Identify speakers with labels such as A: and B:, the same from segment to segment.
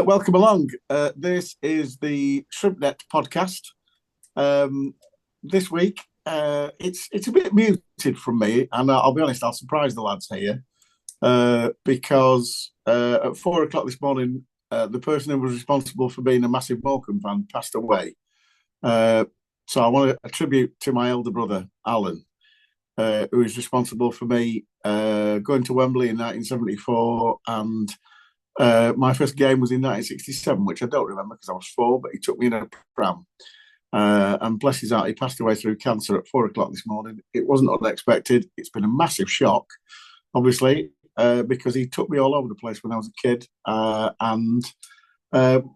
A: Welcome along. This is the ShrimpNet podcast. This week, it's a bit muted from me, and I'll be honest, I'll surprise the lads here because at 4 o'clock this morning, the person who was responsible for being a massive Morecambe fan passed away. So I want to attribute to my elder brother, Alan, who is responsible for me going to Wembley in 1974 and my first game was in 1967, which I don't remember because I was 4, but he took me in a pram. And bless his heart, he passed away through cancer at 4 o'clock this morning. It wasn't unexpected. It's been a massive shock, obviously, because he took me all over the place when I was a kid. And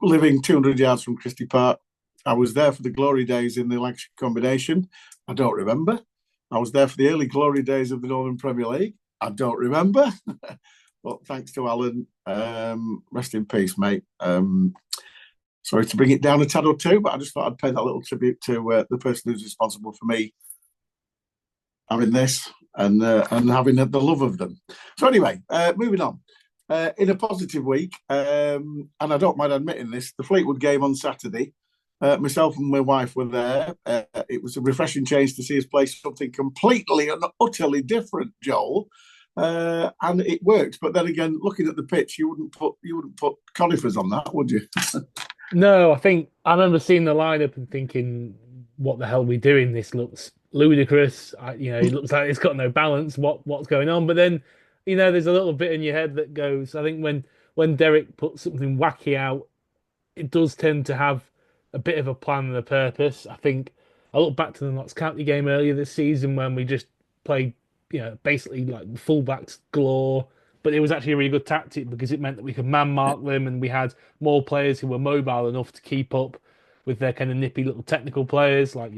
A: living 200 yards from Christie Park, I was there for the glory days in the Lancashire combination. I don't remember. I was there for the early glory days of the Northern Premier League. I don't remember. But thanks to Alan, rest in peace, mate. Sorry to bring it down a tad or two, but I just thought I'd pay that little tribute to the person who's responsible for me having this and having the love of them. So anyway, moving on. In a positive week, and I don't mind admitting this, the Fleetwood game on Saturday, myself and my wife were there. It was a refreshing change to see us play something completely and utterly different, Joel. And it worked, but then again, looking at the pitch, you wouldn't put conifers on that, would you?
B: No, I think I remember seeing the lineup and thinking, "What the hell are we doing? This looks ludicrous. It looks like it's got no balance. What's going on?" But then, there's a little bit in your head that goes. I think when Derek puts something wacky out, it does tend to have a bit of a plan and a purpose. I think I look back to the Notts County game earlier this season when we just played, basically like fullbacks galore. But it was actually a really good tactic because it meant that we could man mark them and we had more players who were mobile enough to keep up with their kind of nippy little technical players, like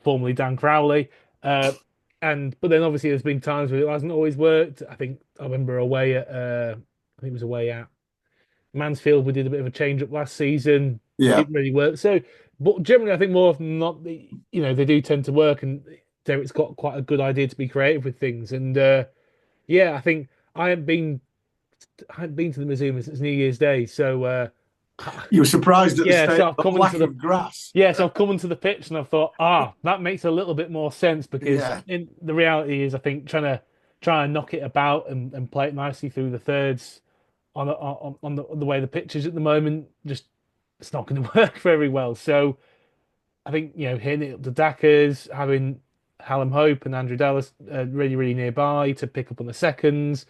B: formerly Dan Crowley. Uh, but then obviously there's been times where it hasn't always worked. I think I remember away at I think it was away at Mansfield. We did a bit of a change up last season.
A: Yeah.
B: Didn't really work. So, but generally, I think more often than not, they do tend to work, and Derek's got quite a good idea to be creative with things. And yeah, I think I hadn't been to the museum since New Year's Day, so
A: You were surprised at the
B: yeah,
A: state,
B: so I've
A: the
B: come into
A: lack
B: the
A: of grass.
B: yeah, so I've come into the pitch and I've thought, that makes a little bit more sense because
A: Yeah,
B: in the reality is, I think try and knock it about and play it nicely through the thirds on the way the pitch is at the moment, just it's not going to work very well. So I think hitting it up to Dackers, having Hallam Hope and Andrew Dallas really really nearby to pick up on the seconds,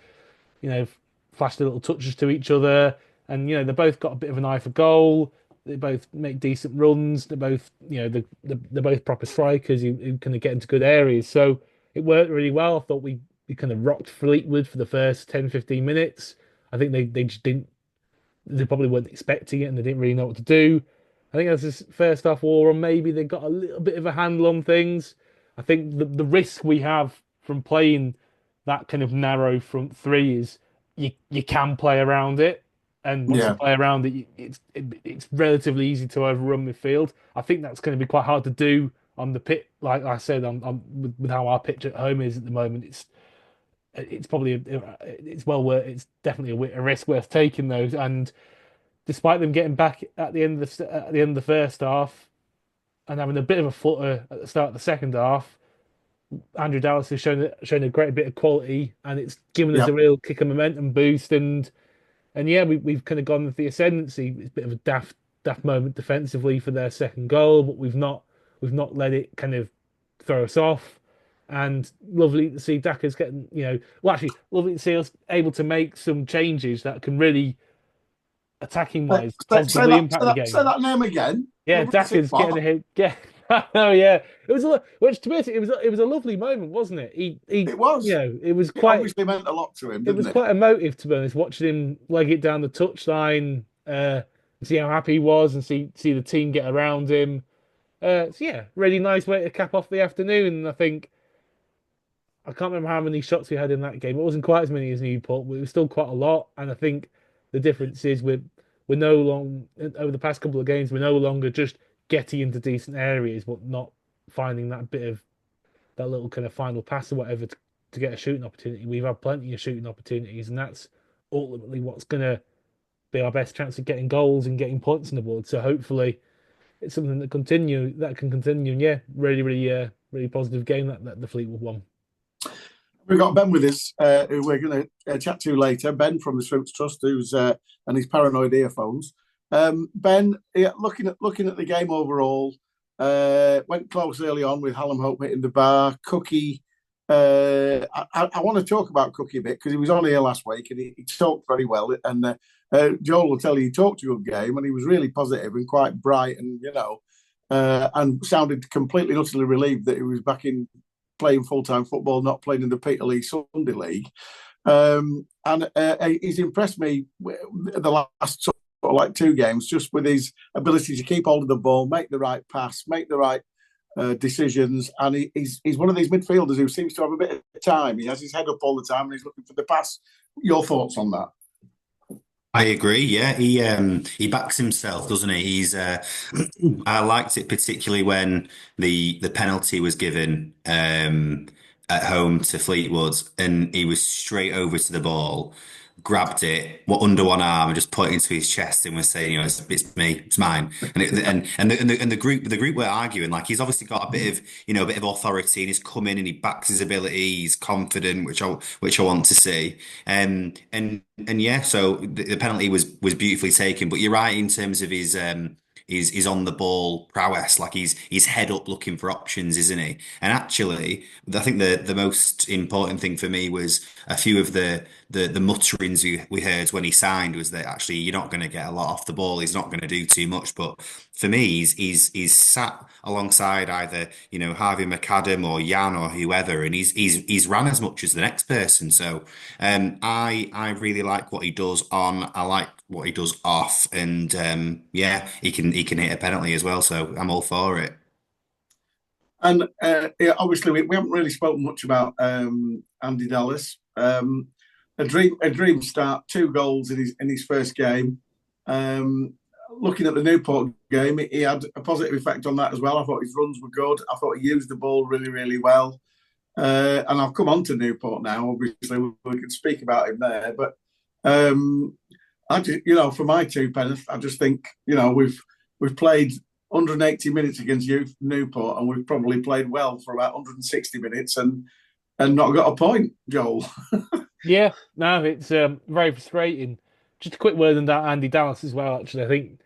B: you know, flash the little touches to each other, and they both got a bit of an eye for goal. They both make decent runs. They're both they're both proper strikers who kind of get into good areas. So it worked really well. I thought we kind of rocked Fleetwood for the first 10-15 minutes. I think they just didn't they probably weren't expecting it and they didn't really know what to do. I think as this first half wore on, maybe they got a little bit of a handle on things. I think the risk we have from playing that kind of narrow front three is you can play around it, and once you
A: yeah.
B: play around it, it's relatively easy to overrun midfield. I think that's going to be quite hard to do on the pit. Like I said, with how our pitch at home is at the moment, it's probably it's definitely a risk worth taking those. And despite them getting back at the end of the first half and having a bit of a flutter at the start of the second half, Andrew Dallas has shown a great bit of quality, and it's given us
A: Yeah.
B: a real kick of momentum boost. And yeah, we've kind of gone with the ascendancy. It's a bit of a daft moment defensively for their second goal, but we've not let it kind of throw us off. And lovely to see Dakker's getting, actually, lovely to see us able to make some changes that can really, attacking wise,
A: Say
B: positively
A: that,
B: impact
A: say
B: the
A: that, say
B: game.
A: that name again.
B: Yeah,
A: Lovely to see
B: Dakker's getting
A: what?
B: ahead. Yeah, oh yeah, it was which to me it was a lovely moment, wasn't it?
A: It was.
B: It was
A: It
B: quite
A: obviously meant a lot to him,
B: it
A: didn't
B: was
A: it?
B: quite emotive to be honest, watching him leg it down the touchline, see how happy he was, and see the team get around him. So yeah, really nice way to cap off the afternoon. And I think I can't remember how many shots we had in that game. It wasn't quite as many as Newport, but it was still quite a lot. And I think the difference is we're no long over the past couple of games, we're no longer just getting into decent areas, but not finding that bit of that little kind of final pass or whatever to get a shooting opportunity. We've had plenty of shooting opportunities, and that's ultimately what's gonna be our best chance of getting goals and getting points on the board. So hopefully it's something that can continue. And yeah, really positive game that the Fleetwood won.
A: We've got Ben with us, who we're going to chat to later. Ben from the Shrimps Trust, who's and his paranoid earphones. Ben, yeah, looking at the game overall, went close early on with Hallam Hope hitting the bar. Cookie, I want to talk about Cookie a bit because he was on here last week and he talked very well. And Joel will tell you he talked a good game and he was really positive and quite bright and and sounded completely utterly relieved that he was back in playing full-time football, not playing in the Peter Lee Sunday League. And he's impressed me the last sort of like 2 games just with his ability to keep hold of the ball, make the right pass, make the right decisions. And he's one of these midfielders who seems to have a bit of time. He has his head up all the time and he's looking for the pass. Your thoughts on that?
C: I agree. Yeah, he backs himself, doesn't he? He's I liked it particularly when the penalty was given at home to Fleetwood, and he was straight over to the ball, grabbed it, under one arm, and just put it into his chest, and was saying, it's me, it's mine. And the group were arguing like he's obviously got a bit of a bit of authority, and he's come in and he backs his ability, he's confident, which I want to see. And yeah, so the penalty was beautifully taken. But you're right in terms of his on the ball prowess. Like he's head up looking for options, isn't he? And actually, I think the most important thing for me was a few of the mutterings we heard when he signed was that actually you're not going to get a lot off the ball. He's not going to do too much. But for me, he's sat alongside either Harvey McAdam or Jan or whoever, and he's ran as much as the next person. So I really like what he does on. I like what he does off, and yeah, he can hit a penalty as well. So I'm all for it.
A: And yeah, obviously, we haven't really spoken much about Andy Dallas. A dream start, 2 goals in his first game. Looking at the Newport game, he had a positive effect on that as well. I thought his runs were good. I thought he used the ball really, really well. And I'll come on to Newport now. Obviously, we can speak about him there. But I just, for my 2 pence, I just think we've played 180 minutes against Youth Newport, and we've probably played well for about 160 minutes and not got a point, Joel.
B: Yeah, no, it's very frustrating. Just a quick word on that Andy Dallas as well. Actually, I think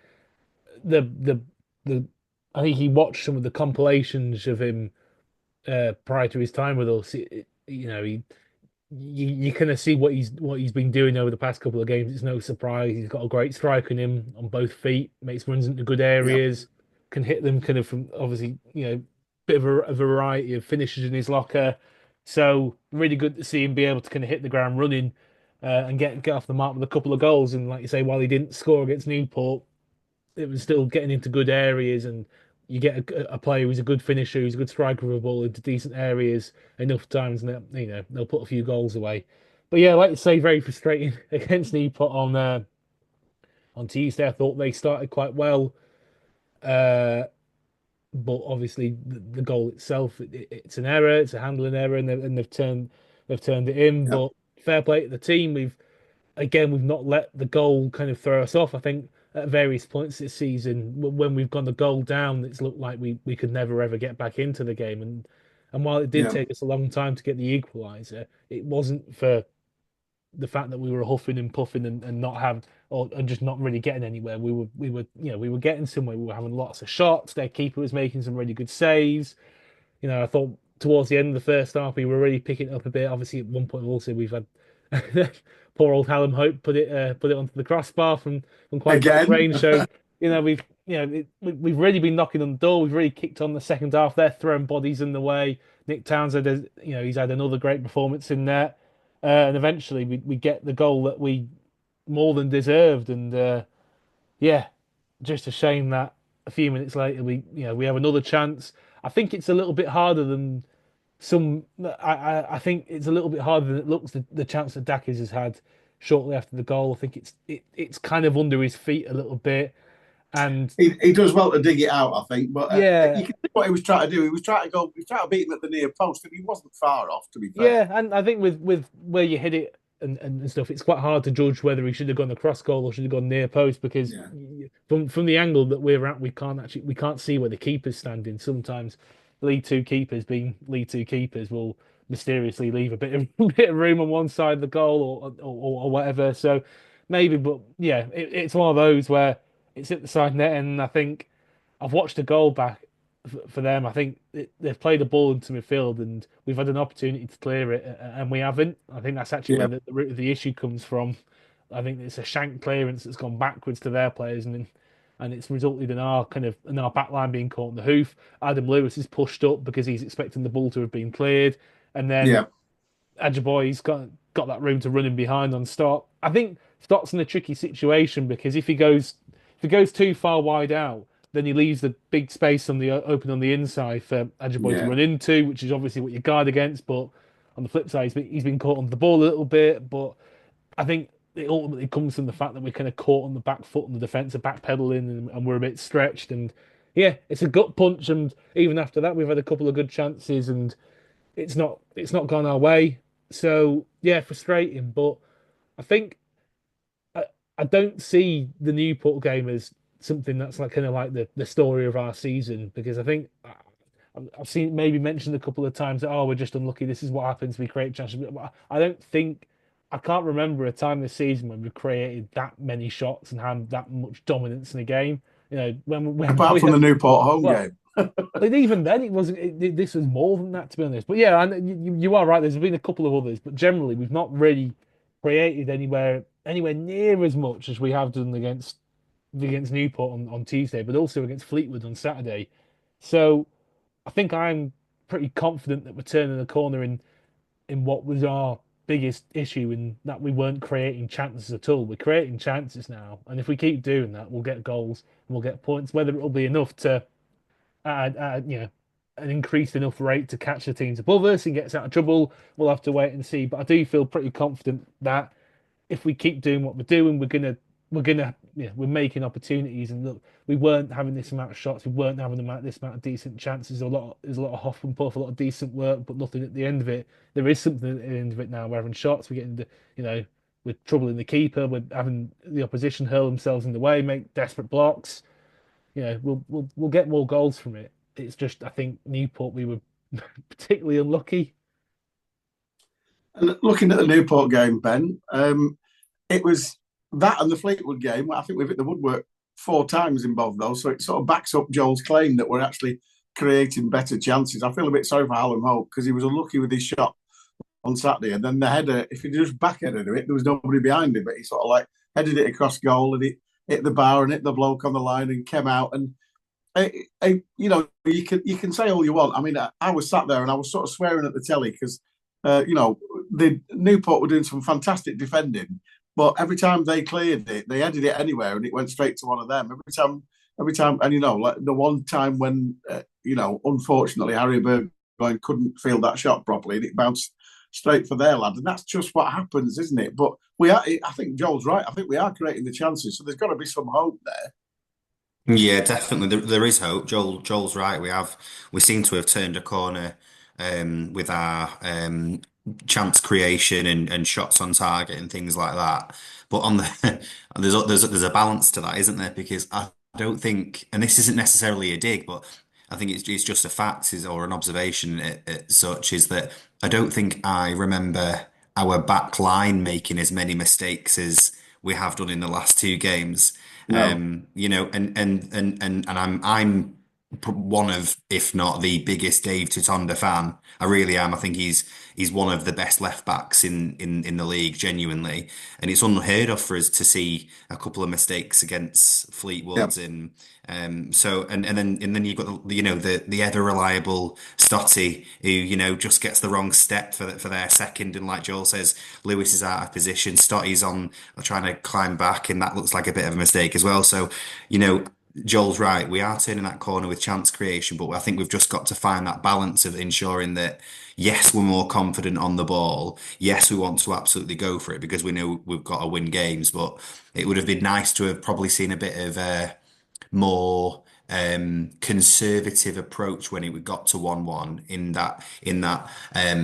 B: the I think he watched some of the compilations of him prior to his time with us. You kind of see what he's been doing over the past couple of games. It's no surprise. He's got a great strike in him on both feet, makes runs into good areas, can hit them kind of from obviously bit of a variety of finishes in his locker. So really good to see him be able to kind of hit the ground running and get off the mark with a couple of goals. And like you say, while he didn't score against Newport, it was still getting into good areas, and you get a player who's a good finisher, who's a good striker of a ball into decent areas enough times, and they'll put a few goals away. But yeah, like you say, very frustrating against Newport on Tuesday. I thought they started quite well, but obviously the goal itself, it's an error, it's a handling error, and they've turned it in.
A: Yeah.
B: But fair play to the team. We've not let the goal kind of throw us off. I think at various points this season, when we've gone the goal down, it's looked like we could never ever get back into the game. And while it did take us a long time to get the equaliser, it wasn't for the fact that we were huffing and puffing and not have or and just not really getting anywhere. We were getting somewhere. We were having lots of shots. Their keeper was making some really good saves. I thought towards the end of the first half we were really picking it up a bit. Obviously, at one point also we've had poor old Hallam Hope put it onto the crossbar from quite close range. So we've really been knocking on the door. We've really kicked on the second half. They're throwing bodies in the way. Nick Townsend, he's had another great performance in there, and eventually we get the goal that we more than deserved. And yeah, just a shame that a few minutes later we have another chance. I think it's a little bit harder than some. I think it's a little bit harder than it looks. The chance that Dackers has had shortly after the goal, I think it's kind of under his feet a little bit, and
A: he does well to dig it out, I think. But
B: yeah,
A: you can see what he was trying to do. He was trying to beat him at the near post, and he wasn't far off. To be fair,
B: yeah, and I think with where you hit it and stuff, it's quite hard to judge whether he should have gone across goal or should have gone near post because
A: Yeah.
B: from the angle that we're at, we can't see where the keeper's standing. Sometimes League Two keepers, being League Two keepers, will mysteriously leave a bit of bit of room on one side of the goal or whatever. So maybe, but yeah, it's one of those where it's at the side net, and I think I've watched the goal back for them. I think they've played a ball into midfield, and we've had an opportunity to clear it, and we haven't. I think that's actually
A: Yeah.
B: where the root of the issue comes from. I think it's a shank clearance that's gone backwards to their players, and it's resulted in our back line being caught in the hoof. Adam Lewis is pushed up because he's expecting the ball to have been cleared, and then
A: Yeah.
B: Ajiboy's got that room to run in behind on Stott. I think Stott's in a tricky situation because if he goes too far wide out, then he leaves the big space on the open on the inside for Ajiboy to
A: Yeah.
B: run into, which is obviously what you guard against. But on the flip side, he's been caught on the ball a little bit. But I think it ultimately comes from the fact that we're kind of caught on the back foot and the defence are backpedaling and we're a bit stretched. And yeah, it's a gut punch. And even after that, we've had a couple of good chances and it's not gone our way. So yeah, frustrating. But I think I, I don't see the Newport game as something that's like kind of like the story of our season because I think I've seen it maybe mentioned a couple of times that oh we're just unlucky. This is what happens. We create chances. But I don't think I can't remember a time this season when we created that many shots and had that much dominance in a game. You know when
A: Apart
B: we
A: from
B: had,
A: the Newport home
B: well,
A: game.
B: but even then, it wasn't. This was more than that, to be honest. But yeah, and you are right. There's been a couple of others, but generally, we've not really created anywhere near as much as we have done against Newport on Tuesday, but also against Fleetwood on Saturday. So I think I'm pretty confident that we're turning the corner in what was our biggest issue in that we weren't creating chances at all. We're creating chances now, and if we keep doing that, we'll get goals and we'll get points. Whether it'll be enough to an increased enough rate to catch the teams above us and get us out of trouble. We'll have to wait and see. But I do feel pretty confident that if we keep doing what we're doing, we're making opportunities. And look, we weren't having this amount of shots, we weren't having this amount of decent chances. There's a lot of huff and puff, a lot of decent work, but nothing at the end of it. There is something at the end of it now. We're having shots, we're getting we're troubling the keeper, we're having the opposition hurl themselves in the way, make desperate blocks. We'll get more goals from it. It's just I think Newport we were particularly unlucky.
A: And looking at the Newport game, Ben, it was that and the Fleetwood game. I think we've hit the woodwork 4 times in both those, so it sort of backs up Joel's claim that we're actually creating better chances. I feel a bit sorry for Hallam Hope because he was unlucky with his shot on Saturday, and then the header. If he just backheaded it, there was nobody behind him, but he sort of like headed it across goal and it hit the bar and hit the bloke on the line and came out. And you can say all you want. I mean, I was sat there and I was sort of swearing at the telly because the Newport were doing some fantastic defending, but every time they cleared it, they headed it anywhere and it went straight to one of them. Every time, and like the one time when unfortunately Harry Burgoyne couldn't field that shot properly and it bounced straight for their lad, and that's just what happens, isn't it? But I think Joel's right. I think we are creating the chances, so there's got to be some hope there.
C: Yeah, definitely. There is hope. Joel's right. We seem to have turned a corner with our chance creation and shots on target and things like that. But on the there's a balance to that, isn't there? Because I don't think, and this isn't necessarily a dig, but I think it's just a fact or an observation such is that I don't think I remember our back line making as many mistakes as we have done in the last 2 games.
A: No,
C: And I'm one of, if not the biggest Dave Tutonda fan. I really am. I think he's one of the best left backs in the league, genuinely. And it's unheard of for us to see a couple of mistakes against
A: yeah,
C: Fleetwood and then you've got the ever reliable Stotty who just gets the wrong step for their second, and like Joel says, Lewis is out of position, Stotty's on trying to climb back, and that looks like a bit of a mistake as well. So you know Joel's right. We are turning that corner with chance creation, but I think we've just got to find that balance of ensuring that, yes, we're more confident on the ball. Yes, we want to absolutely go for it because we know we've got to win games, but it would have been nice to have probably seen a bit of more conservative approach when it got to 1-1 in that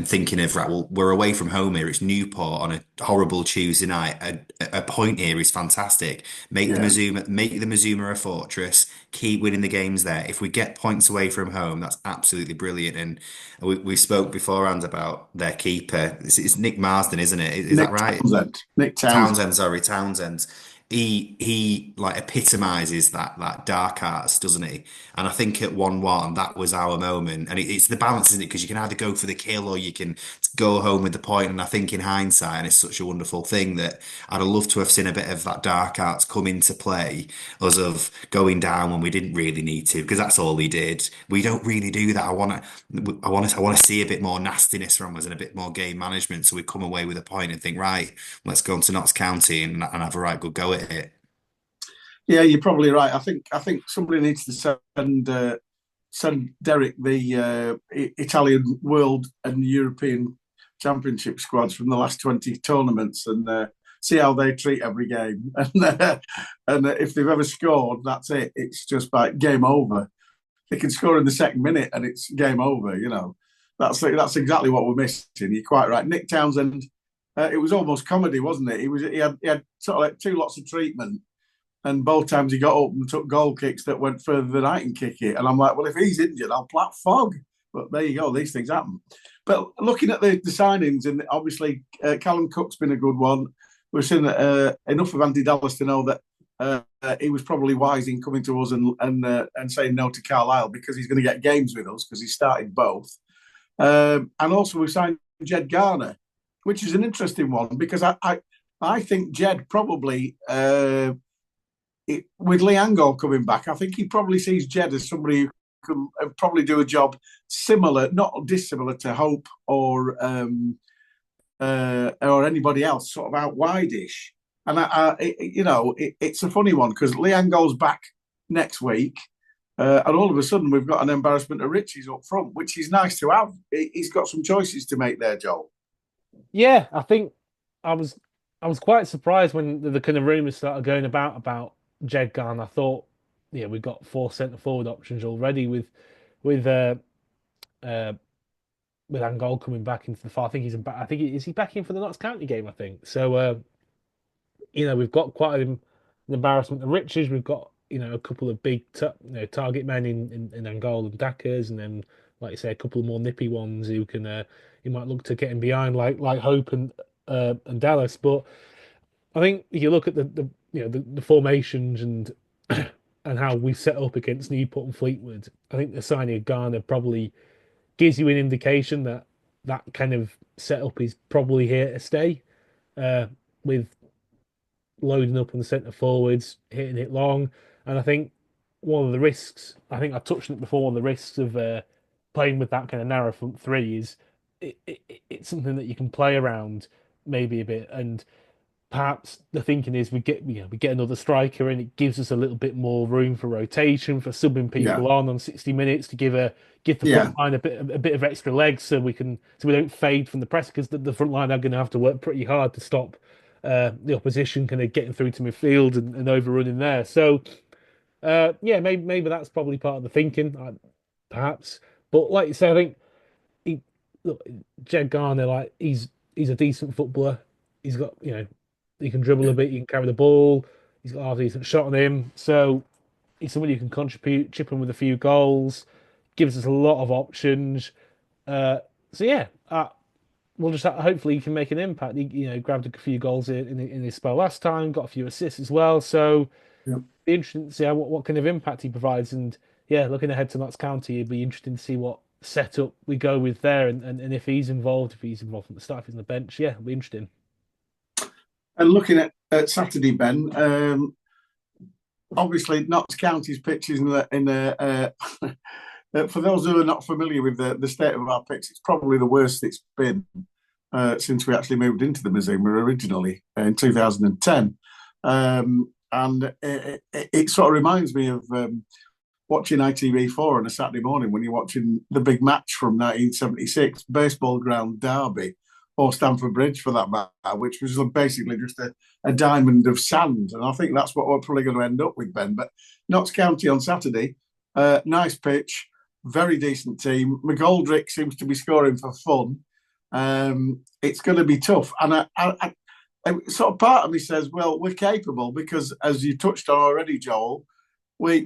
C: thinking of, right, well, we're away from home here. It's Newport on a horrible Tuesday night. A point here is fantastic. Make the
A: Yeah.
C: Mazuma a fortress. Keep winning the games there. If we get points away from home, that's absolutely brilliant. And we spoke beforehand about their keeper. It's Nick Marsden, isn't it? Is that
A: Nick
C: right?
A: Townsend. Nick Townsend.
C: Townsend, sorry, Townsend. He like epitomizes that dark arts, doesn't he? And I think at 1-1, that was our moment. And it's the balance, isn't it? Because you can either go for the kill or you can go home with the point. And I think in hindsight, and it's such a wonderful thing that I'd have loved to have seen a bit of that dark arts come into play, us of going down when we didn't really need to, because that's all he did. We don't really do that. I want to see a bit more nastiness from us and a bit more game management, so we come away with a point and think, right, let's go on to Notts County and have a right good go at it.
A: Yeah, you're probably right. I think somebody needs to send Derek the Italian World and European Championship squads from the last 20 tournaments and see how they treat every game. And if they've ever scored, that's it. It's just like game over. They can score in the second minute and it's game over. You know, that's exactly what we're missing. You're quite right. Nick Townsend. It was almost comedy, wasn't it? He had sort of like two lots of treatment, and both times he got up and took goal kicks that went further than I can kick it. And I'm like, well, if he's injured, I'll plat fog. But there you go, these things happen. But looking at the signings, and obviously Callum Cook's been a good one. We've seen enough of Andy Dallas to know that he was probably wise in coming to us and saying no to Carlisle, because he's going to get games with us because he started both. And also we signed Jed Garner, which is an interesting one, because I think Jed probably, with Lee Angol coming back, I think he probably sees Jed as somebody who can probably do a job similar, not dissimilar to Hope or anybody else, sort of out wide-ish. And it's a funny one because Lee Angol's back next week. And all of a sudden, we've got an embarrassment of riches up front, which is nice to have. He's got some choices to make there, Joel.
B: Yeah, I think I was quite surprised when the kind of rumours started going about Jed Garn. I thought, yeah, we've got 4 centre forward options already with Angol coming back into the far. I think he's back. I think is he back in for the Notts County game? I think so. We've got quite an embarrassment of riches. We've got a couple of big target men in Angol and Dackers, and then, like you say, a couple of more nippy ones who can you might look to getting behind like Hope and Dallas. But I think if you look at the formations and and how we set up against Newport and Fleetwood, I think the signing of Garner probably gives you an indication that that kind of setup is probably here to stay, with loading up on the centre forwards, hitting it long. And I think one of the risks, I think I touched on it before, one of the risks of playing with that kind of narrow front three is it's something that you can play around maybe a bit. And perhaps the thinking is we get another striker and it gives us a little bit more room for rotation, for subbing people on 60 minutes to give the front line a bit of extra legs so we don't fade from the press, because the front line are going to have to work pretty hard to stop the opposition kind of getting through to midfield and overrunning there. So maybe that's probably part of the thinking, perhaps. But like you say, I think Jed Garner, like he's a decent footballer. He's got he can dribble a bit, he can carry the ball. He's got a decent shot on him. So he's somebody who can contribute, chip in with a few goals, gives us a lot of options. We'll just hopefully he can make an impact. He grabbed a few goals in his spell last time, got a few assists as well. So it'd be interesting to see what kind of impact he provides. And looking ahead to Notts County, it'd be interesting to see what setup we go with there, and if he's involved from the start, if he's on the bench, it'll be interesting.
A: And looking at Saturday, Ben, obviously Notts County's pitch is for those who are not familiar with the state of our pitch, it's probably the worst it's been since we actually moved into the museum originally in 2010. And it sort of reminds me of watching ITV4 on a Saturday morning when you're watching the big match from 1976, Baseball Ground Derby, or Stamford Bridge for that matter, which was basically just a diamond of sand. And I think that's what we're probably going to end up with, Ben. But Notts County on Saturday, Nice pitch, very decent team. McGoldrick seems to be scoring for fun. It's going to be tough, and I sort of part of me says, well, we're capable because, as you touched on already, Joel, we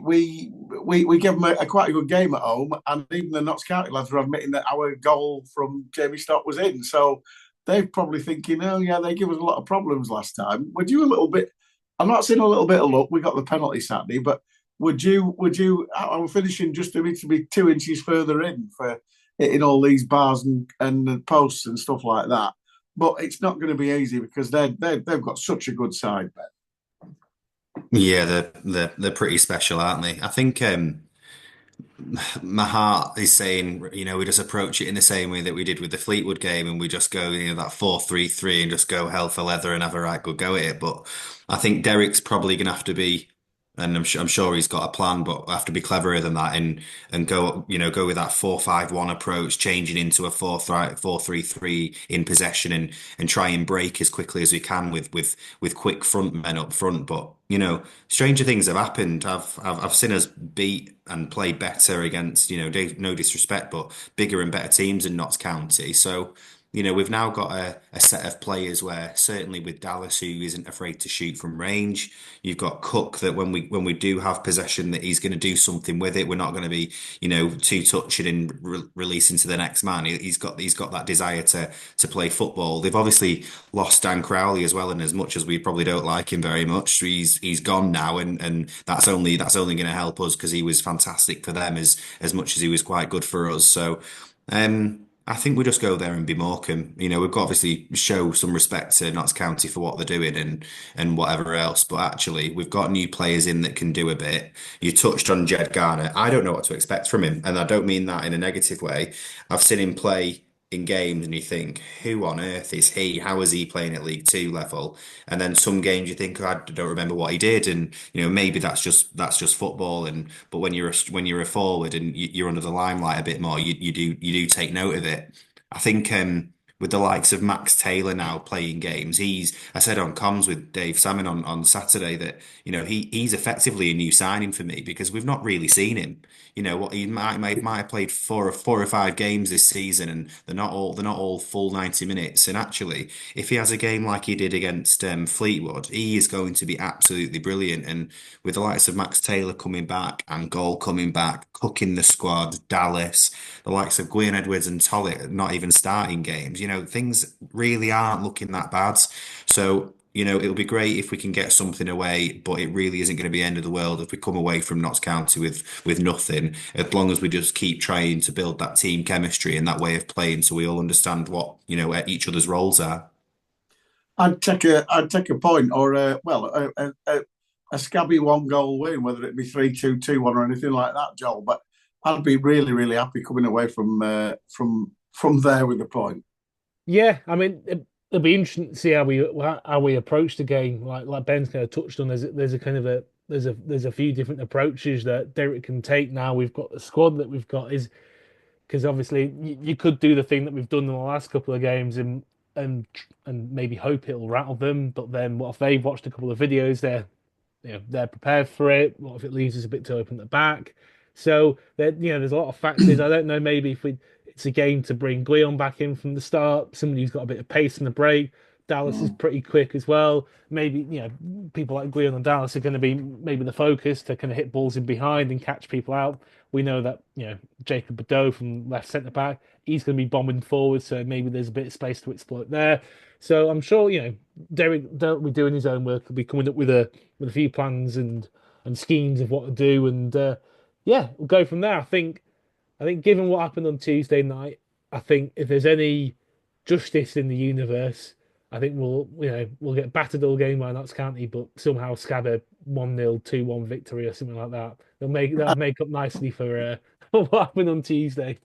A: give them quite a good game at home, and even the Notts County lads are admitting that our goal from Jamie Stott was in. So they're probably thinking, oh yeah, they give us a lot of problems last time. Would you a little bit? I'm not saying a little bit of luck. We got the penalty Saturday, but would you? I'm finishing just a bit to be 2 inches further in for hitting all these bars and posts and stuff like that. But it's not going to be easy because they've got such a good side, Ben.
C: Yeah, they're pretty special, aren't they? I think my heart is saying, we just approach it in the same way that we did with the Fleetwood game, and we just go, that 4-3-3 and just go hell for leather and have a right good go at it. But I think Derek's probably going to have to be, and I'm sure he's got a plan, but have to be cleverer than that and go, go with that 4-5-1 approach, changing into a 4-3-3 in possession and try and break as quickly as we can with quick front men up front. But stranger things have happened. I've seen us beat and play better against, no disrespect, but bigger and better teams in Notts County. So, we've now got a set of players where certainly with Dallas, who isn't afraid to shoot from range. You've got Cook that when we do have possession, that he's going to do something with it. We're not going to be, too touching and releasing to the next man. He's got that desire to play football. They've obviously lost Dan Crowley as well, and as much as we probably don't like him very much, he's gone now, and that's only going to help us because he was fantastic for them as much as he was quite good for us. So. I think we just go there and be Morecambe. We've got to obviously show some respect to Notts County for what they're doing and whatever else. But actually, we've got new players in that can do a bit. You touched on Jed Garner. I don't know what to expect from him, and I don't mean that in a negative way. I've seen him play in games, and you think, who on earth is he? How is he playing at League Two level? And then some games you think, I don't remember what he did, and maybe that's just football. But when you're a forward and you're under the limelight a bit more, you do take note of it. I think with the likes of Max Taylor now playing games, I said on comms with Dave Salmon on Saturday that he's effectively a new signing for me because we've not really seen him. What he might have played four or five games this season, and they're not all full 90 minutes. And actually, if he has a game like he did against Fleetwood, he is going to be absolutely brilliant. And with the likes of Max Taylor coming back and Goal coming back, Cook in the squad, Dallas, the likes of Gwyn Edwards and Tollett not even starting games, things really aren't looking that bad. So. It'll be great if we can get something away, but it really isn't going to be the end of the world if we come away from Notts County with nothing, as long as we just keep trying to build that team chemistry and that way of playing so we all understand what, each other's roles are.
A: I'd take a point or a scabby 1-goal win, whether it be 3-2, 2-1 or anything like that, Joel. But I'd be really, really happy coming away from there with a point.
B: Yeah, I mean, it'll be interesting to see how we approach the game. Like Ben's kind of touched on, there's a few different approaches that Derek can take. Now we've got the squad that we've got is because obviously you could do the thing that we've done in the last couple of games and maybe hope it'll rattle them. But then what if they've watched a couple of videos? They're prepared for it. What if it leaves us a bit to open at the back? So there's a lot of factors. I don't know. Maybe if it's a game to bring Guillaume back in from the start, somebody who's got a bit of pace in the break. Dallas is pretty quick as well. Maybe people like Guillaume and Dallas are going to be maybe the focus to kind of hit balls in behind and catch people out. We know that Jacob Badeau from left centre back, he's going to be bombing forward, so maybe there's a bit of space to exploit there. So I'm sure Derek will be doing his own work. He'll be coming up with a few plans and schemes of what to do, and we'll go from there. I think given what happened on Tuesday night, I think if there's any justice in the universe, I think we'll get battered all game by Notts County, but somehow scab a 1-0, 2-1 victory or something like that. That'll make up nicely for what happened on Tuesday.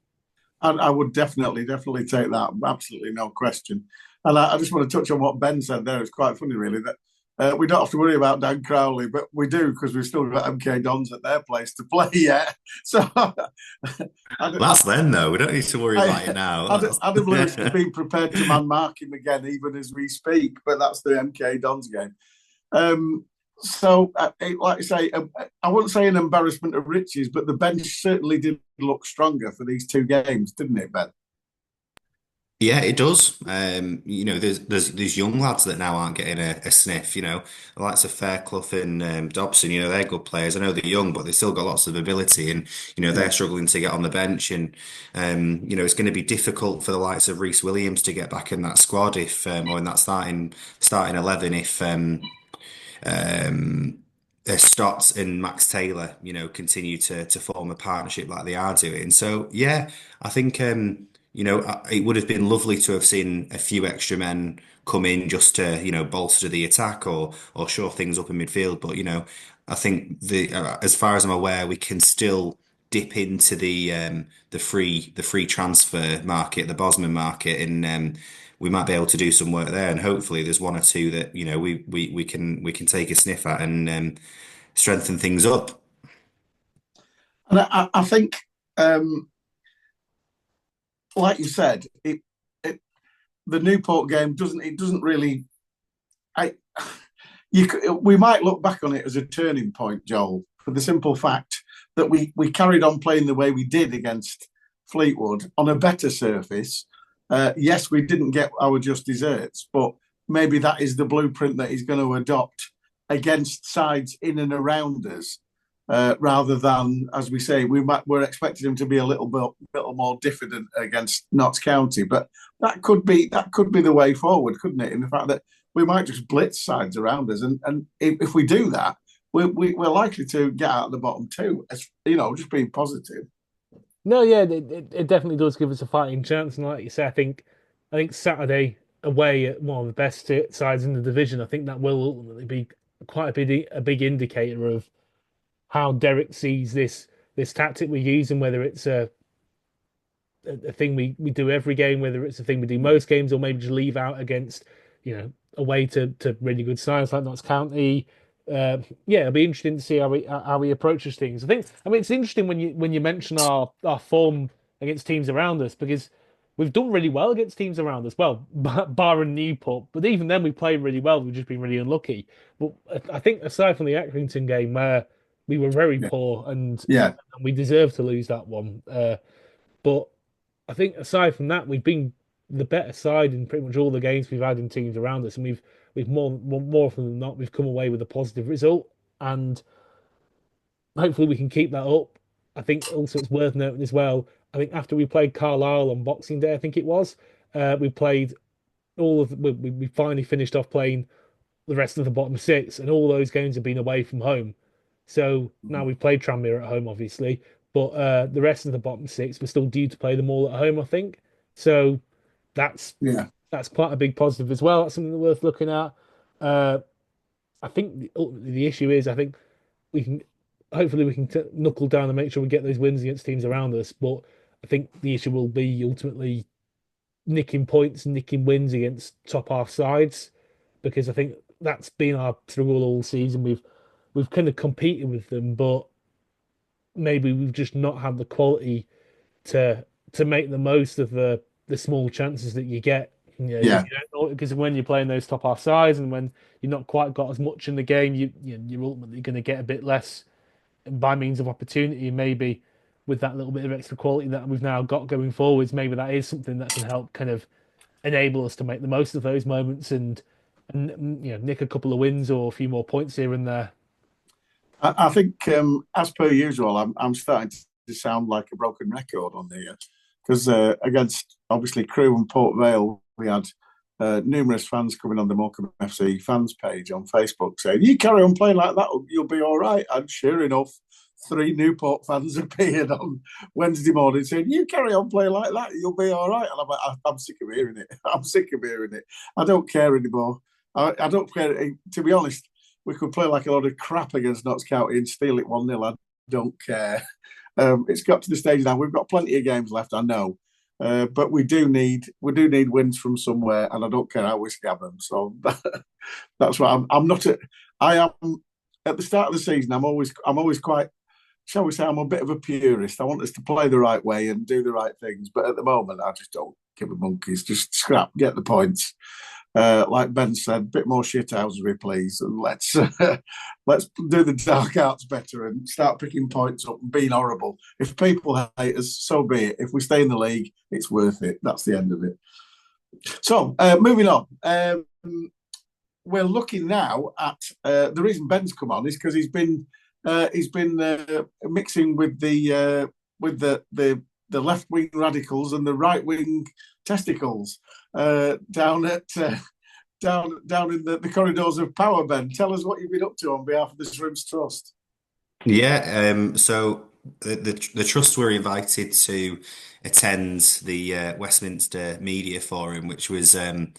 A: I would definitely take that. Absolutely no question. And I just want to touch on what Ben said there. It's quite funny, really, that we don't have to worry about Dan Crowley, but we do because we've still got MK Dons at their place to play yet. So
C: that's then, though. We don't need to worry about it now.
A: Adam Lewis has been prepared to man mark him again, even as we speak. But that's the MK Dons game. So, like I say, I wouldn't say an embarrassment of riches, but the bench certainly did look stronger for these two games, didn't it, Ben?
C: Yeah, it does. There's young lads that now aren't getting a sniff. The likes of Fairclough and Dobson. They're good players. I know they're young, but they've still got lots of ability, and
A: Yeah.
C: they're struggling to get on the bench. And it's going to be difficult for the likes of Reece Williams to get back in that squad if or in that starting 11 if um, Stotts and Max Taylor, continue to form a partnership like they are doing. So yeah, I think it would have been lovely to have seen a few extra men come in just to bolster the attack or shore things up in midfield. But I think as far as I'm aware, we can still dip into the free transfer market, the Bosman market, and we might be able to do some work there. And hopefully, there's one or two that we can take a sniff at and strengthen things up.
A: And I think, like you said, the Newport game doesn't really. We might look back on it as a turning point, Joel, for the simple fact that we carried on playing the way we did against Fleetwood on a better surface. Yes, we didn't get our just desserts, but maybe that is the blueprint that he's going to adopt against sides in and around us, rather than, as we say, we're expecting him to be a little more diffident against Notts County. But that could be the way forward, couldn't it? In the fact that we might just blitz sides around us, and if we do that, we're likely to get out of the bottom two. As just being positive.
B: No, yeah, it definitely does give us a fighting chance. And like you say, I think Saturday away at one of the best sides in the division, I think that will ultimately be quite a big indicator of how Derek sees this tactic we use, and whether it's a thing we do every game, whether it's a thing we do most games, or maybe just leave out against, away to really good sides like Notts County. Yeah, it'll be interesting to see how he approaches things. I mean, it's interesting when you mention our form against teams around us, because we've done really well against teams around us. Well, barring Newport, but even then we played really well. We've just been really unlucky. But I think aside from the Accrington game where we were very
A: Yeah.
B: poor and
A: Yeah.
B: we deserved to lose that one, but I think aside from that, we've been the better side in pretty much all the games we've had in teams around us, and we've more often than not we've come away with a positive result, and hopefully we can keep that up. I think also it's worth noting as well. I think after we played Carlisle on Boxing Day, I think it was, we played we finally finished off playing the rest of the bottom six, and all those games have been away from home. So now we've played Tranmere at home, obviously, but the rest of the bottom six, we're still due to play them all at home, I think. So that's
A: Yeah.
B: that's quite a big positive as well. That's something worth looking at. Uh, I think ultimately the issue is, I think we can hopefully we can knuckle down and make sure we get those wins against teams around us. But I think the issue will be ultimately nicking points, nicking wins against top half sides, because I think that's been our struggle all season. We've kind of competed with them, but maybe we've just not had the quality to make the most of the small chances that you get.
A: Yeah.
B: Because when you're playing those top half sides and when you're not quite got as much in the game, you're ultimately going to get a bit less by means of opportunity. Maybe with that little bit of extra quality that we've now got going forwards, maybe that is something that can help kind of enable us to make the most of those moments and nick a couple of wins or a few more points here and there.
A: I think, as per usual, I'm starting to sound like a broken record on here, because against obviously Crewe and Port Vale, we had numerous fans coming on the Morecambe FC fans page on Facebook saying, "You carry on playing like that, you'll be all right." And sure enough, 3 Newport fans appeared on Wednesday morning saying, "You carry on playing like that, you'll be all right." And I'm like, I'm sick of hearing it. I'm sick of hearing it. I don't care anymore. I don't care. To be honest, we could play like a lot of crap against Notts County and steal it 1-0. I don't care. It's got to the stage now. We've got plenty of games left, I know, but we do need wins from somewhere, and I don't care how we scab them. So that's why I'm not. I am at the start of the season. I'm always quite. Shall we say, I'm a bit of a purist. I want us to play the right way and do the right things. But at the moment, I just don't give a monkeys. Just scrap, get the points. like Ben said, a bit more shithousery, please, and let's do the dark arts better and start picking points up and being horrible. If people hate us, so be it. If we stay in the league, it's worth it. That's the end of it. So, moving on. We're looking now at the reason Ben's come on is because he's been mixing with the left wing radicals and the right wing testicles down in the corridors of power. Ben, tell us what you've been up to on behalf of the Shrimps Trust.
C: Yeah, so the trust were invited to attend the Westminster Media Forum, which was an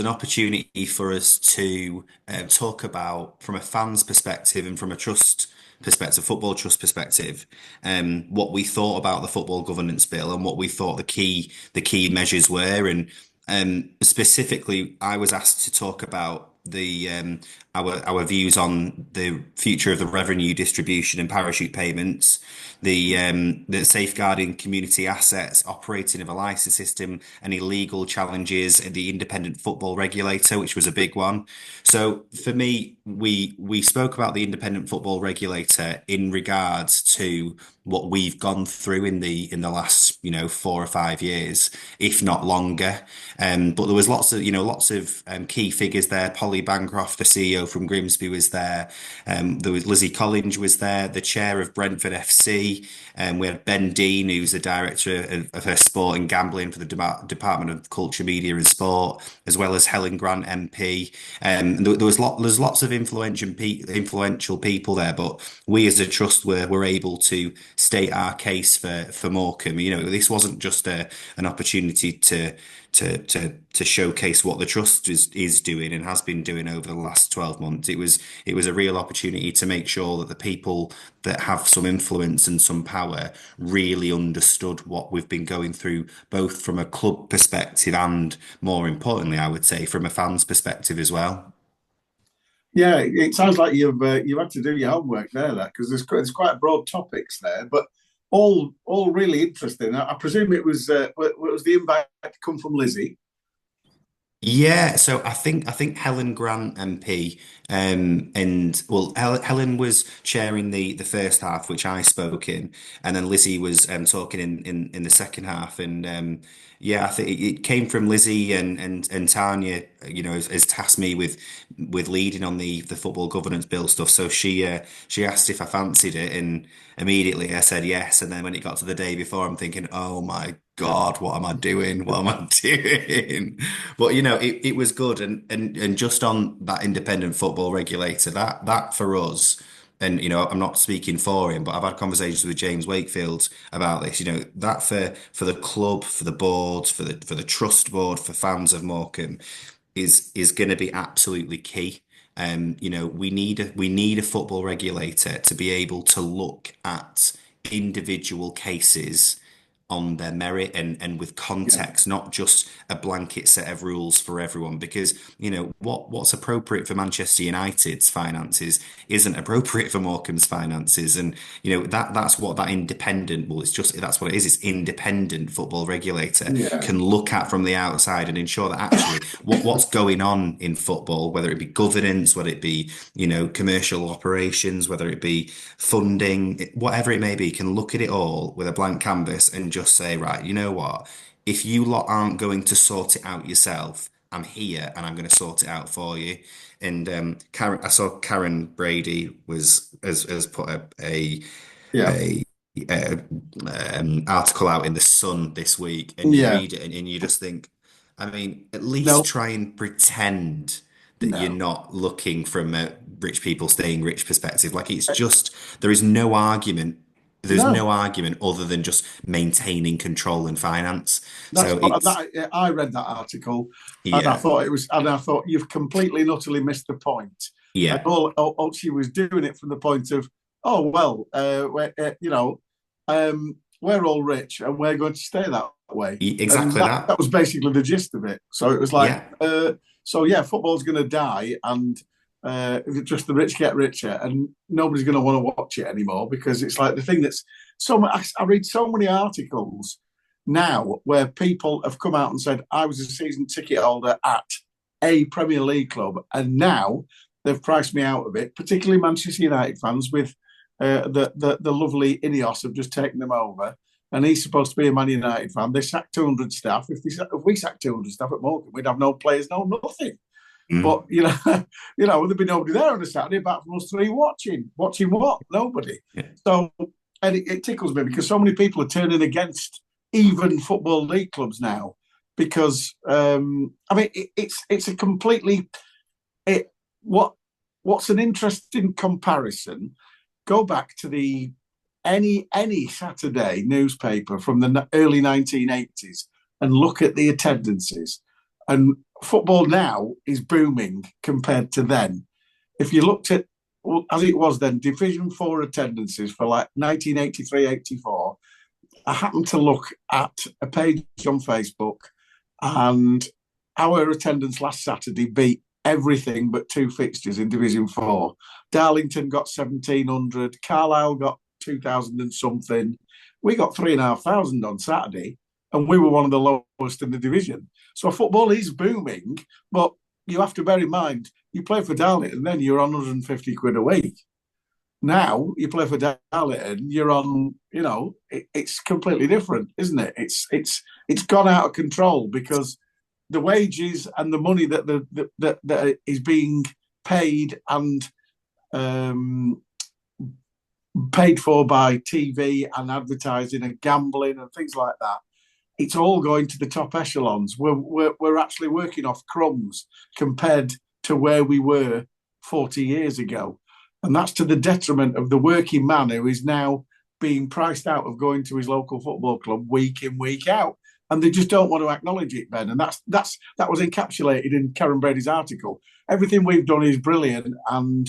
C: opportunity for us to talk about, from a fan's perspective and from a trust perspective, football trust perspective, what we thought about the football governance bill and what we thought the key measures were. And specifically, I was asked to talk about the our views on the future of the revenue distribution and parachute payments, the safeguarding community assets, operating of a license system, any legal challenges, and the independent football regulator, which was a big one. So for me, we spoke about the independent football regulator in regards to what we've gone through in the last 4 or 5 years, if not longer. But there was lots of key figures there. Polly Bancroft, the CEO from Grimsby, was there. There was Lizzie Collins was there, the chair of Brentford FC. We had Ben Dean, who's the director of her sport and gambling for the Department of Culture, Media and Sport, as well as Helen Grant MP. There's lots of influential people there, but we as a trust were able to state our case for Morecambe. This wasn't just an opportunity to showcase what the trust is doing and has been doing over the last 12 months. It was a real opportunity to make sure that the people that have some influence and some power really understood what we've been going through, both from a club perspective and, more importantly, I would say, from a fan's perspective as well.
A: Yeah, it sounds like you've had to do your homework there, because there's quite broad topics there, but all really interesting. I presume it was the invite to come from Lizzie.
C: Yeah, so I think Helen Grant MP, and well, Helen was chairing the first half, which I spoke in, and then Lizzie was talking in the second half. And yeah, I think it came from Lizzie, and Tanya, has tasked me with leading on the football governance bill stuff. So she asked if I fancied it, and immediately I said yes. And then when it got to the day before, I'm thinking, oh my God, what am I doing? What am I doing? But it was good, and just on that independent football regulator, that for us, and I'm not speaking for him, but I've had conversations with James Wakefield about this. That for the club, for the board, for the trust board, for fans of Morecambe, is going to be absolutely key. We need a football regulator to be able to look at individual cases on their merit and with
A: Yeah,
C: context, not just a blanket set of rules for everyone. Because what's appropriate for Manchester United's finances isn't appropriate for Morecambe's finances, and that's what that independent, well, that's what it is. It's independent football regulator
A: yeah,
C: can look at from the outside and ensure that actually what's going on in football, whether it be governance, whether it be commercial operations, whether it be funding, whatever it may be, can look at it all with a blank canvas and just say, right, you know what? If you lot aren't going to sort it out yourself, I'm here and I'm going to sort it out for you. And I saw Karen Brady has put
A: yeah,
C: a, a article out in the Sun this week, and you
A: yeah.
C: read it and you just think, I mean, at least
A: No,
C: try and pretend that you're
A: no,
C: not looking from a rich people staying rich perspective. Like, it's just, there is no argument. There's
A: no.
C: no argument other than just maintaining control and finance.
A: That's
C: So
A: what
C: it's,
A: that I read that article, and
C: yeah,
A: I thought you've completely and utterly missed the point. And
C: yeah,
A: all she was doing it from the point of, oh well, we're all rich and we're going to stay that way, and
C: exactly
A: that
C: that.
A: was basically the gist of it. So it was like,
C: Yeah.
A: so yeah, football's going to die, and just the rich get richer, and nobody's going to want to watch it anymore, because it's like the thing that's so much. I read so many articles now where people have come out and said, I was a season ticket holder at a Premier League club, and now they've priced me out of it. Particularly Manchester United fans with the lovely Ineos have just taken them over, and he's supposed to be a Man United fan. They sacked 200 staff. If we sacked 200 staff at Morecambe, we'd have no players, no nothing. But there'd be nobody there on a Saturday apart from us three watching. Watching what? Nobody.
C: Yeah.
A: So, and it tickles me because so many people are turning against even football league clubs now because it's a completely what's an interesting comparison. Go back to any Saturday newspaper from the early 1980s and look at the attendances. And football now is booming compared to then. If you looked at, as it was then, Division 4 attendances for like 1983-84, I happened to look at a page on Facebook and our attendance last Saturday beat everything but two fixtures in Division 4. Darlington got 1,700, Carlisle got 2,000 and something. We got 3,500 on Saturday, and we were one of the lowest in the division. So football is booming, but you have to bear in mind, you play for Darlington, and then you're on 150 quid a week. Now you play for Darlington, you're on, it's completely different, isn't it? It's gone out of control because the wages and the money that is being paid and paid for by TV and advertising and gambling and things like that, it's all going to the top echelons. We're actually working off crumbs compared to where we were 40 years ago. And that's to the detriment of the working man who is now being priced out of going to his local football club week in, week out. And they just don't want to acknowledge it, Ben. And that was encapsulated in Karen Brady's article. Everything we've done is brilliant, and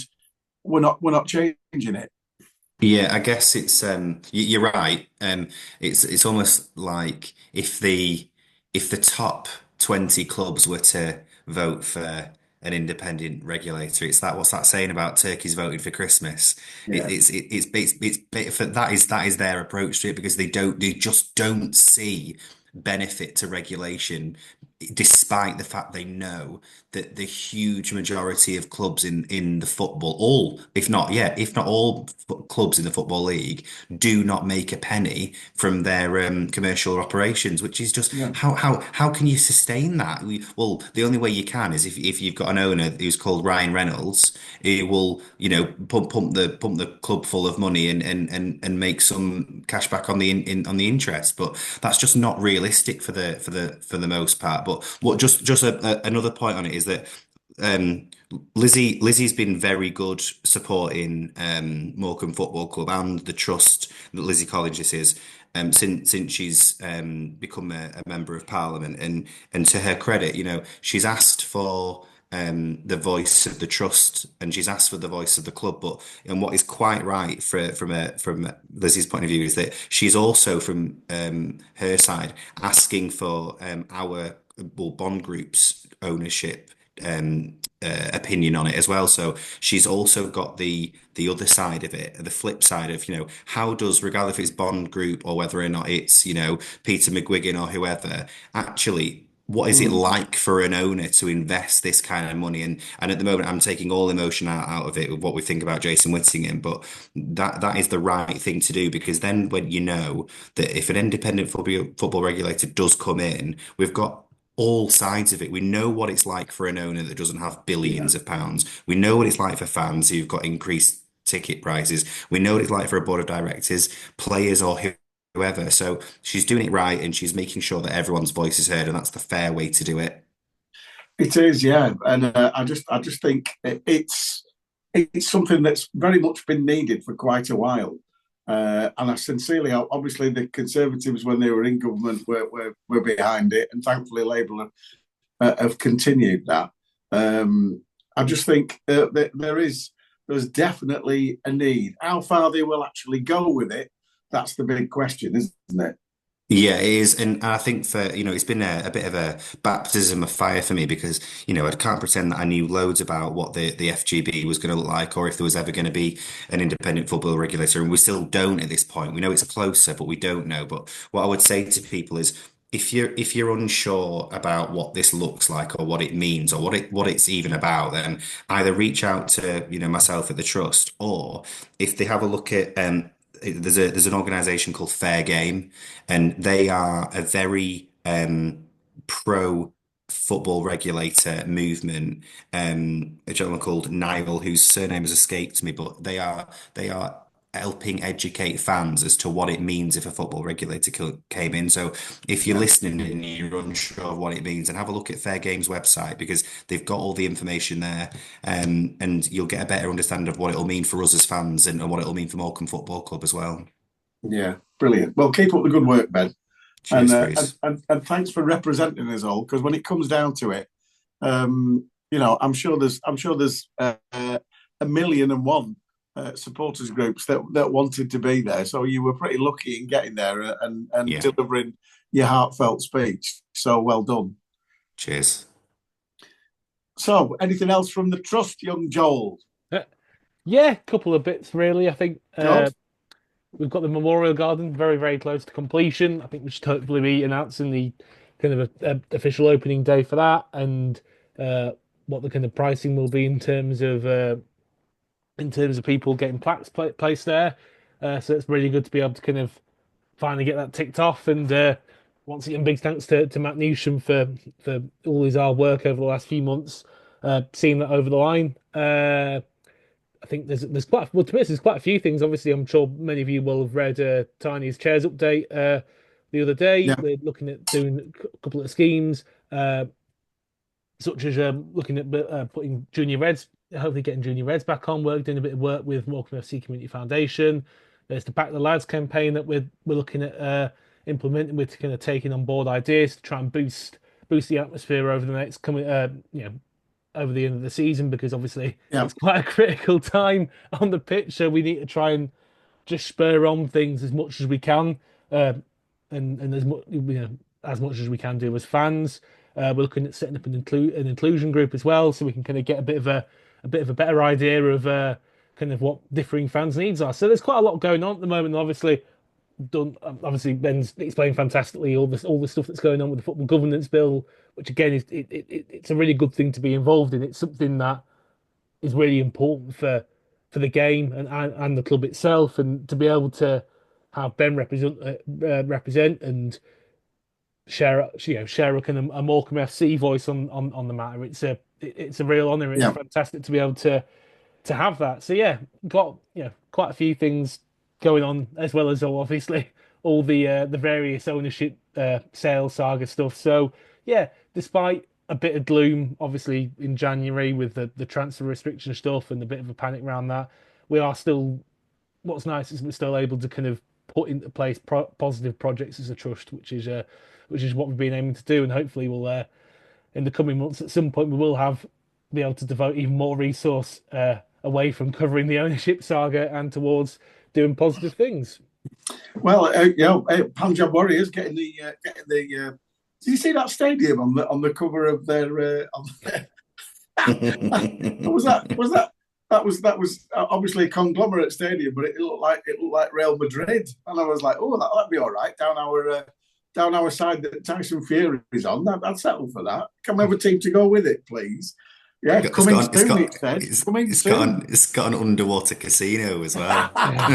A: we're not changing it.
C: Yeah, I guess you're right. It's almost like if the top 20 clubs were to vote for an independent regulator, what's that saying about turkeys voting for Christmas?
A: Yeah.
C: That is their approach to it because they just don't see benefit to regulation, despite the fact they know that the huge majority of clubs in the football, if not all clubs in the Football League, do not make a penny from their commercial operations, which is just how can you sustain that? Well, the only way you can is if you've got an owner who's called Ryan Reynolds, who will pump the club full of money and make some cash back on the interest, but that's just not realistic for the most part. But another point on it is that Lizzie's been very good supporting Morecambe Football Club and the trust that Lizzie College is since she's become a member of Parliament, and to her credit, she's asked for the voice of the trust and she's asked for the voice of the club. And what is quite right from Lizzie's point of view is that she's also from her side asking for our bond group's ownership opinion on it as well. So she's also got the other side of it, the flip side of, how does, regardless if it's Bond Group or whether or not it's, Peter McGuigan or whoever, actually, what is it like for an owner to invest this kind of money? And at the moment, I'm taking all emotion out of it with what we think about Jason Whittingham, but that is the right thing to do, because then when you know that if an independent football regulator does come in, we've got all sides of it. We know what it's like for an owner that doesn't have billions of pounds. We know what it's like for fans who've got increased ticket prices. We know what it's like for a board of directors, players, or whoever. So she's doing it right, and she's making sure that everyone's voice is heard, and that's the fair way to do it.
A: It is, yeah, and I just think it's something that's very much been needed for quite a while. And I sincerely hope, obviously, the Conservatives, when they were in government, were behind it, and thankfully Labour have continued that. I just think that there's definitely a need. How far they will actually go with it, that's the big question, isn't it?
C: Yeah, it is. And I think it's been a bit of a baptism of fire for me because, I can't pretend that I knew loads about what the FGB was going to look like, or if there was ever going to be an independent football regulator. And we still don't at this point. We know it's closer, but we don't know. But what I would say to people is, if you're unsure about what this looks like or what it means or what it's even about, then either reach out to myself at the trust, or if they have a look at there's an organisation called Fair Game, and they are a very pro football regulator movement. A gentleman called Niall, whose surname has escaped me, but they are helping educate fans as to what it means if a football regulator came in. So if you're
A: Yeah.
C: listening and you're unsure of what it means, and have a look at Fair Game's website, because they've got all the information there, and you'll get a better understanding of what it'll mean for us as fans, and what it'll mean for Morecambe Football Club as well.
A: Yeah, brilliant. Well, keep up the good work, Ben. And
C: Cheers, Freeze.
A: and thanks for representing us all. Because when it comes down to it, I'm sure there's a million and one supporters groups that wanted to be there. So you were pretty lucky in getting there and
C: Yeah.
A: delivering your heartfelt speech. So well done.
C: Cheers.
A: So, anything else from the trust, young Joel?
B: Yeah, a couple of bits really. I think
A: Good.
B: we've got the Memorial Garden very, very close to completion. I think we should hopefully be announcing the kind of official opening day for that, and what the kind of pricing will be in terms of people getting plaques placed there. So it's really good to be able to kind of finally get that ticked off. And once again, big thanks to Matt Newsham for all his hard work over the last few months, seeing that over the line. I think there's quite well, to be honest, there's quite a few things. Obviously, I'm sure many of you will have read Tiny's Chairs update the other day.
A: Yeah.
B: We're looking at doing a couple of schemes, such as looking at putting junior reds, hopefully getting junior reds back on work, doing a bit of work with Morecambe FC Community Foundation. There's the Back the Lads campaign that we're looking at implementing, with kind of taking on board ideas to try and boost the atmosphere over the next coming over the end of the season, because obviously
A: Yeah.
B: it's quite a critical time on the pitch, so we need to try and just spur on things as much as we can, and as much as we can do as fans. We're looking at setting up an inclusion group as well, so we can kind of get a bit of a better idea of kind of what differing fans' needs are. So there's quite a lot going on at the moment. Obviously, Ben's explained fantastically all the stuff that's going on with the football governance bill, which again is it's a really good thing to be involved in. It's something that is really important for the game and the club itself, and to be able to have Ben represent and share a kind of a Morecambe FC voice on the matter. It's a real honour. It's
A: Yeah.
B: fantastic to be able to have that. So yeah, got quite a few things going on, as well as obviously all the various ownership sales saga stuff. So yeah, despite a bit of gloom obviously in January with the transfer restriction stuff and a bit of a panic around that, we are still, what's nice is we're still able to kind of put into place positive projects as a trust, which is what we've been aiming to do. And hopefully we'll in the coming months at some point we will be able to devote even more resource away from covering the ownership saga and towards doing positive things.
A: Well, Punjab Warriors getting the. Did you see that stadium on the cover of their? That was obviously a conglomerate stadium, but it looked like Real Madrid, and I was like, oh, that'd be all right down our side that Tyson Fury is on. I'd settle for that. Can we have a team to go with it, please? Yeah, coming soon, it said.
C: It's got an underwater casino as well.
A: I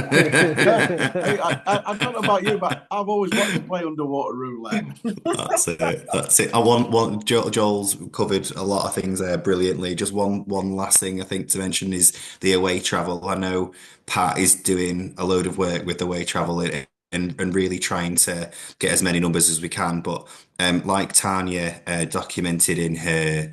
A: don't know about you, but I've always wanted to play underwater roulette.
C: That's it. I want Joel's covered a lot of things there brilliantly. Just one last thing I think to mention is the away travel. I know Pat is doing a load of work with away travel and really trying to get as many numbers as we can. But like Tanya documented in her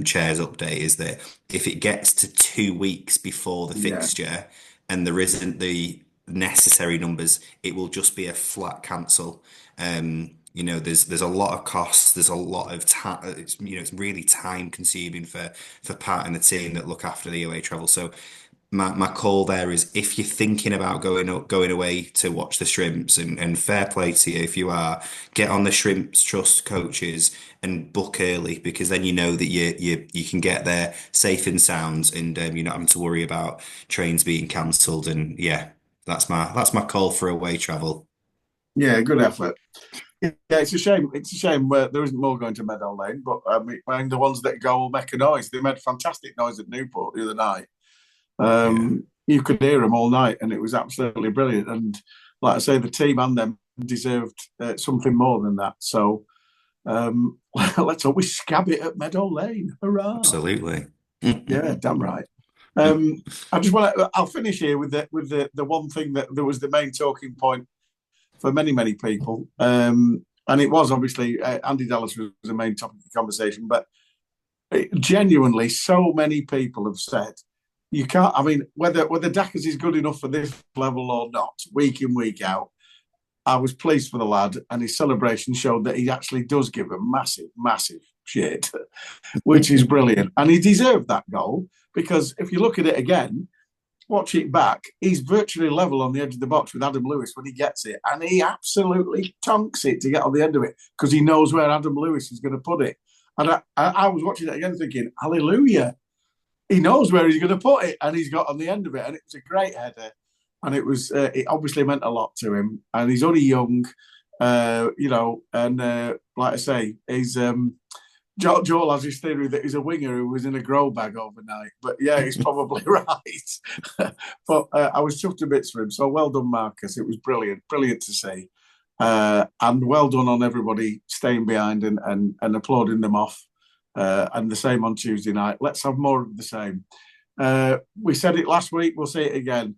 C: chairs update, is that if it gets to 2 weeks before the fixture and there isn't the necessary numbers, it will just be a flat cancel. There's a lot of costs. There's a lot of time. It's really time consuming for Pat and the team that look after the away travel. So my call there is, if you're thinking about going away to watch the Shrimps, and fair play to you if you are, get on the Shrimps Trust coaches and book early, because then you know that you can get there safe and sound, and you're not having to worry about trains being cancelled. And yeah, that's my call for away travel.
A: Yeah, good effort. Yeah, it's a shame. It's a shame where there isn't more going to Meadow Lane, but I mean, the ones that go will make a noise. They made fantastic noise at Newport the other night.
C: Yeah,
A: You could hear them all night, and it was absolutely brilliant. And like I say, the team and them deserved something more than that. So let's hope we scab it at Meadow Lane. Hurrah!
C: absolutely.
A: Yeah, damn right. I just want to. I'll finish here with the one thing that there was the main talking point for many people, and it was obviously Andy Dallas was the main topic of the conversation. But genuinely, so many people have said you can't. I mean, whether Dackers is good enough for this level or not, week in week out, I was pleased for the lad, and his celebration showed that he actually does give a massive shit, which is brilliant, and he deserved that goal because if you look at it again, watch it back, he's virtually level on the edge of the box with Adam Lewis when he gets it, and he absolutely tonks it to get on the end of it because he knows where Adam Lewis is going to put it. And I was watching it again thinking, hallelujah, he knows where he's going to put it, and he's got on the end of it, and it was a great header, and it obviously meant a lot to him, and he's only young, and like I say, he's Joel has his theory that he's a winger who was in a grow bag overnight. But yeah, he's probably right. But I was chuffed to bits for him. So well done, Marcus. It was brilliant to see. And well done on everybody staying behind and applauding them off. And the same on Tuesday night. Let's have more of the same. We said it last week. We'll say it again.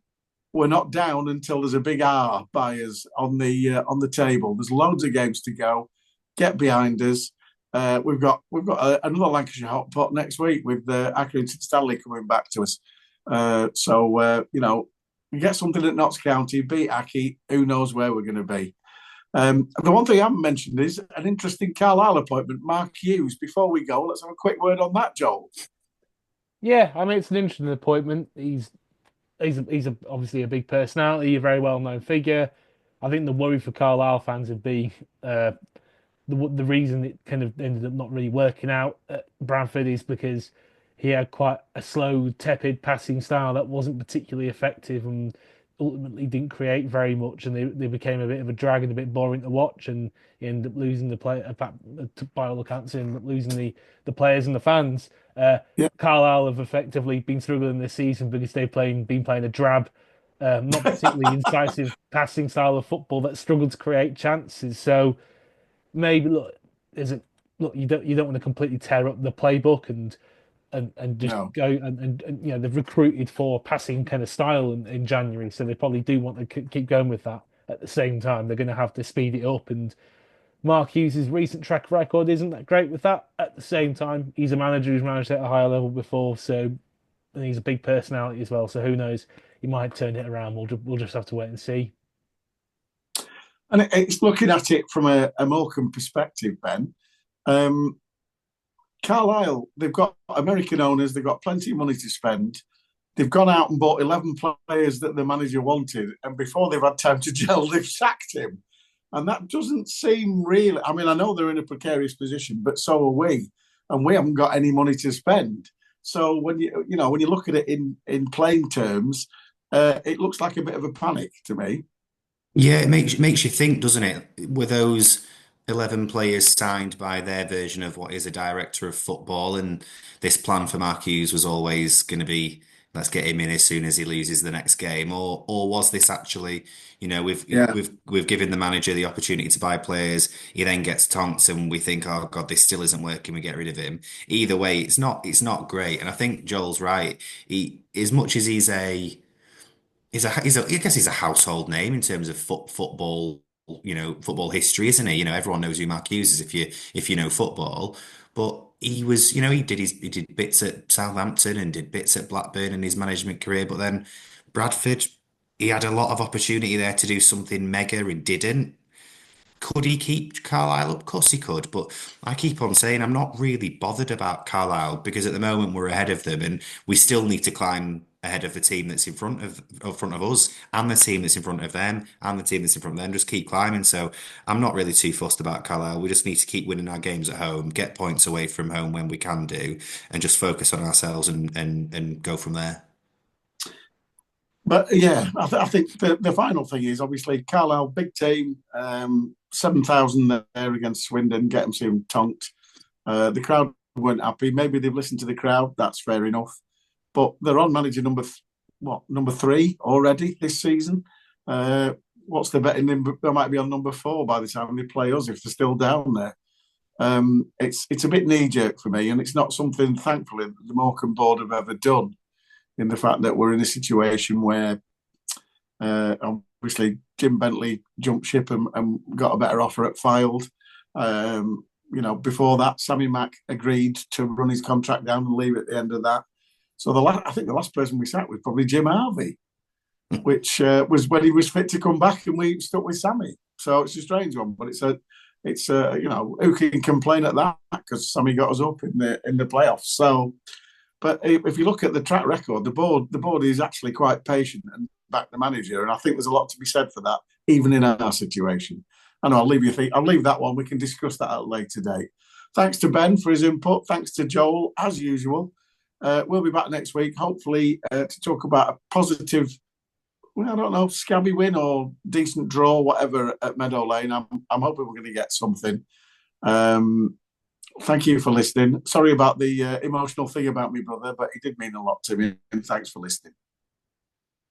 A: We're not down until there's a big R by us on the table. There's loads of games to go. Get behind us. We've got another Lancashire hot pot next week with Accrington Stanley coming back to us. So we get something at Notts County, beat Aki. Who knows where we're going to be? The one thing I haven't mentioned is an interesting Carlisle appointment, Mark Hughes. Before we go, let's have a quick word on that, Joel.
B: Yeah, I mean it's an interesting appointment. He's obviously a big personality, a very well known figure. I think the worry for Carlisle fans would be the reason it kind of ended up not really working out at Bradford is because he had quite a slow, tepid passing style that wasn't particularly effective and ultimately didn't create very much, and they became a bit of a drag and a bit boring to watch, and he ended up losing the play. By all accounts, he ended up losing the players and the fans.
A: Yeah.
B: Carlisle have effectively been struggling this season because they've been playing a drab, not particularly incisive passing style of football that struggled to create chances. So maybe you don't want to completely tear up the playbook and just
A: No.
B: go and they've recruited for passing kind of style in January, so they probably do want to keep going with that. At the same time, they're going to have to speed it up, and Mark Hughes' recent track record isn't that great with that. At the same time, he's a manager who's managed at a higher level before, so and he's a big personality as well. So who knows? He might turn it around. We'll just have to wait and see.
A: And it's looking at it from a Morecambe perspective, Ben. Carlisle, they've got American owners, they've got plenty of money to spend. They've gone out and bought 11 players that the manager wanted, and before they've had time to gel, they've sacked him. And that doesn't seem really. I mean, I know they're in a precarious position, but so are we, and we haven't got any money to spend. So when you look at it in plain terms, it looks like a bit of a panic to me.
C: Yeah, it makes you think, doesn't it? Were those 11 players signed by their version of what is a director of football, and this plan for Mark Hughes was always going to be, let's get him in as soon as he loses the next game, or was this actually, we've
A: Yeah.
C: we've given the manager the opportunity to buy players, he then gets tonked, and we think, oh God, this still isn't working, we get rid of him. Either way, it's not great, and I think Joel's right. As much as I guess he's a household name in terms of football, football history, isn't he? Everyone knows who Mark Hughes is if you know football. But he was, he did bits at Southampton and did bits at Blackburn in his management career. But then Bradford, he had a lot of opportunity there to do something mega and didn't. Could he keep Carlisle up? Of course he could, but I keep on saying I'm not really bothered about Carlisle because at the moment we're ahead of them and we still need to climb ahead of the team that's in front of us and the team that's in front of them and the team that's in front of them. Just keep climbing. So I'm not really too fussed about Carlisle. We just need to keep winning our games at home, get points away from home when we can do, and just focus on ourselves and go from there.
A: But yeah, I think the final thing is obviously Carlisle, big team, 7,000 there against Swindon, get them seem tonked. The crowd weren't happy. Maybe they've listened to the crowd. That's fair enough. But they're on manager number 3 already this season. What's the betting? They might be on number 4 by the time they play us if they're still down there. It's a bit knee jerk for me, and it's not something, thankfully, the Morecambe board have ever done. In the fact that we're in a situation where obviously Jim Bentley jumped ship and got a better offer at Fylde. Before that, Sammy Mack agreed to run his contract down and leave at the end of that. So I think the last person we sacked was probably Jim Harvey, which was when he was fit to come back, and we stuck with Sammy. So it's a strange one, but it's who can complain at that, because Sammy got us up in the playoffs. So. But if you look at the track record, the board is actually quite patient and back the manager, and I think there's a lot to be said for that, even in our situation. I know I'll leave that one. We can discuss that at a later date. Thanks to Ben for his input. Thanks to Joel, as usual. We'll be back next week, hopefully, to talk about a positive, I don't know, scabby win or decent draw, whatever, at Meadow Lane. I'm hoping we're going to get something. Thank you for listening. Sorry about the emotional thing about me brother, but it did mean a lot to me. And thanks for listening.